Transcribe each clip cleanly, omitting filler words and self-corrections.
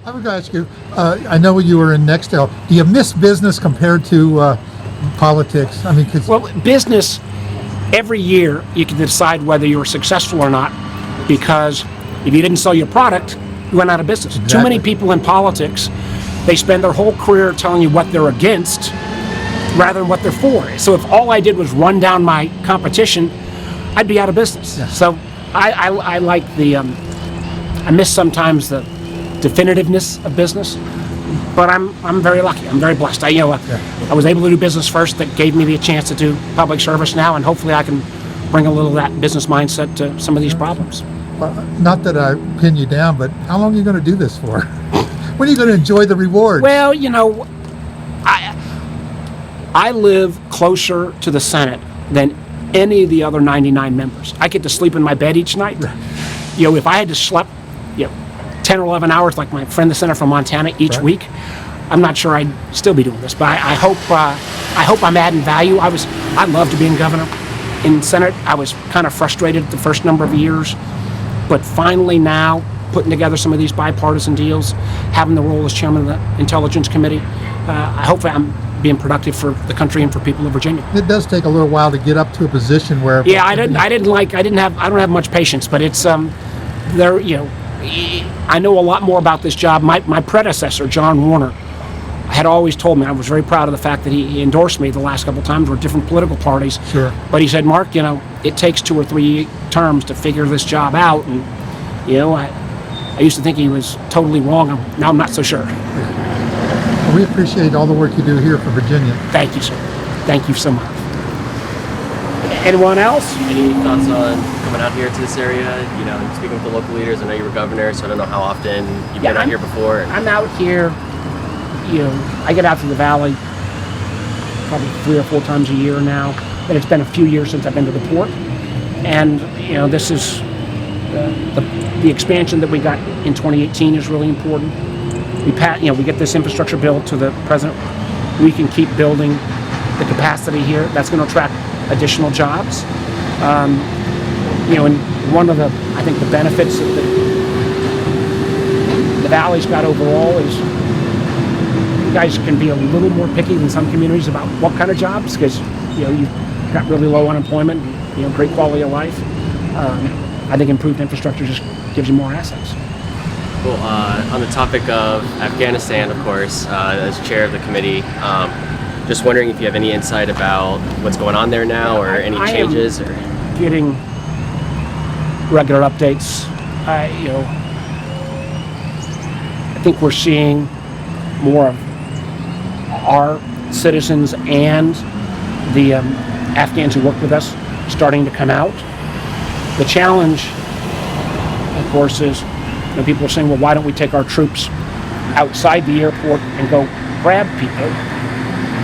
I was going to ask you, I know you were in Nextel. Do you miss business compared to politics? I mean, Well, business, every year you can decide whether you were successful or not, because if you didn't sell your product, you went out of business. Exactly. Too many people in politics, they spend their whole career telling you what they're against rather than what they're for. So if all I did was run down my competition, I'd be out of business. Yeah. So I like I miss sometimes the definitiveness of business, but I'm very lucky. I'm very blessed. I was able to do business first. That gave me the chance to do public service now, and hopefully I can bring a little of that business mindset to some of these problems. Not that I pin you down, but how long are you going to do this for? When are you going to enjoy the rewards? Well, I live closer to the Senate than any of the other 99 members. I get to sleep in my bed each night. If I had to sleep 10 or 11 hours like my friend the senator from Montana each week, I'm not sure I'd still be doing this. But I hope I'm adding value. I loved being governor. In Senate, I was kind of frustrated the first number of years, but finally now putting together some of these bipartisan deals, having the role as chairman of the Intelligence Committee, I hope I'm being productive for the country and for people of Virginia. It does take a little while to get up to a position where. Yeah, I don't have much patience, but it's I know a lot more about this job. My predecessor, John Warner, had always told me, I was very proud of the fact that he endorsed me the last couple of times. We're different political parties. Sure. But he said, Mark, it takes 2 or 3 terms to figure this job out. And, I used to think he was totally wrong. Now I'm not so sure. We appreciate all the work you do here for Virginia. Thank you, sir. Thank you so much. Anyone else? Any thoughts on coming out here to this area? Speaking with the local leaders. I know you were governor, so I don't know how often you've been out here before. I'm out here. I get out to the valley probably 3 or 4 times a year now. But it's been a few years since I've been to the port, and this is the expansion that we got in 2018 is really important. We get this infrastructure bill to the president. We can keep building the capacity here. That's going to attract additional jobs. And one of I think the benefits that the valley's got overall is you guys can be a little more picky than some communities about what kind of jobs, because you've got really low unemployment, great quality of life. I think improved infrastructure just gives you more assets. Well, on the topic of Afghanistan, of course, as chair of the committee, just wondering if you have any insight about what's going on there now, or any changes. I am getting regular updates. I think we're seeing more of our citizens and the Afghans who work with us starting to come out. The challenge, of course, is people are saying, well, why don't we take our troops outside the airport and go grab people?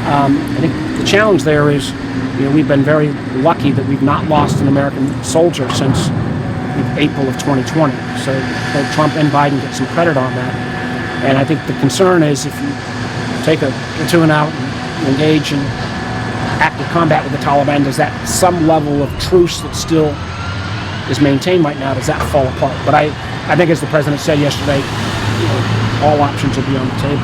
I think the challenge there is, we've been very lucky that we've not lost an American soldier since April of 2020. So both Trump and Biden get some credit on that. And I think the concern is if you take a platoon out and engage in active combat with the Taliban, does that some level of truce that still is maintained right now, does that fall apart? But I think, as the president said yesterday, all options will be on the table.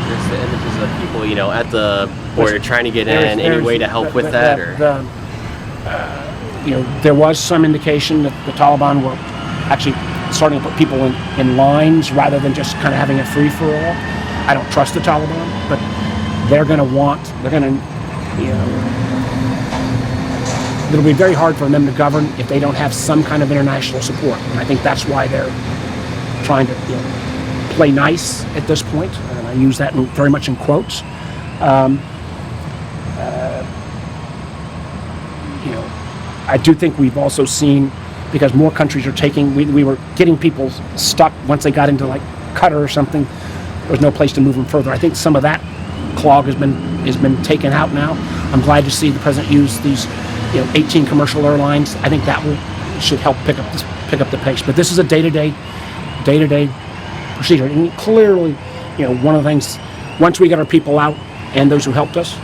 There's the images of people, at the border trying to get in. Any way to help with that? There was some indication that the Taliban were actually starting to put people in lines rather than just kind of having a free-for-all. I don't trust the Taliban, but it'll be very hard for them to govern if they don't have some kind of international support. And I think that's why they're trying to play nice at this point. And I use that very much in quotes. I do think we've also seen, because more countries are taking, we were getting people stuck once they got into like Qatar or something. There was no place to move them further. I think some of that clog has been taken out now. I'm glad to see the president use these 18 commercial airlines. I think that should help pick up the pace. But this is a day-to-day procedure. And clearly, one of the things, once we got our people out and those who helped us,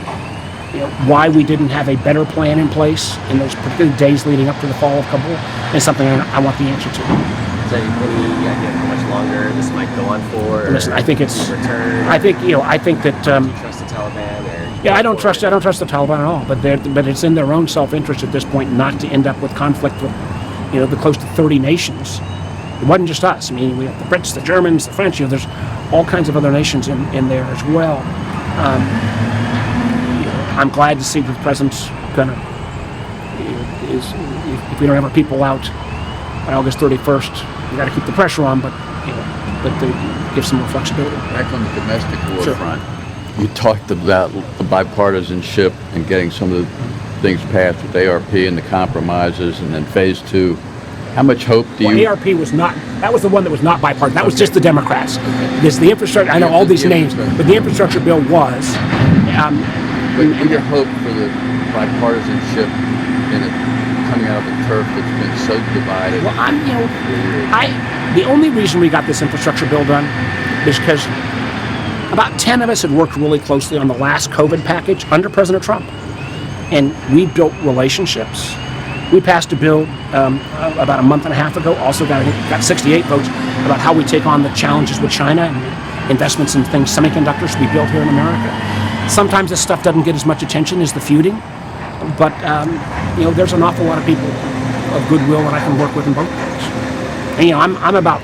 why we didn't have a better plan in place in those particular days leading up to the fall of Kabul is something I want the answer to. Is there any idea of how much longer this might go on for? Listen, I think it's. Return. I think that. Do you trust the Taliban? Or Yeah, I don't trust the Taliban at all. But it's in their own self-interest at this point not to end up with conflict with, the close to 30 nations. It wasn't just us. I mean, we have the Brits, the Germans, the French. There's all kinds of other nations in there as well. I'm glad to see the president's gonna. If we don't have our people out by August 31st, we got to keep the pressure on, but to give some more flexibility. Back on the domestic war Sure. front, you talked about the bipartisanship and getting some of the things passed with ARP and the compromises, and then phase 2. How much hope do you? Well, ARP was not. That was the one that was not bipartisan. That was just the Democrats. There's the infrastructure. I know all these names, but the infrastructure bill was. But your hope for the bipartisanship in it coming out of the turf that's been so divided. Well, the only reason we got this infrastructure bill done is because about 10 of us had worked really closely on the last COVID package under President Trump, and we built relationships. We passed a bill about a month and a half ago, also got 68 votes, about how we take on the challenges with China and investments in things, semiconductors we built here in America. Sometimes this stuff doesn't get as much attention as the feuding, but there's an awful lot of people of goodwill that I can work with in both ways. And I'm about,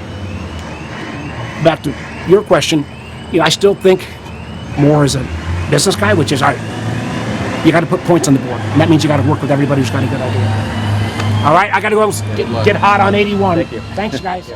back to your question, I still think more as a business guy, which is, all right, you got to put points on the board, and that means you got to work with everybody who's got a good idea. All right, I got to go get hot on 81. Thank you. Thanks, guys.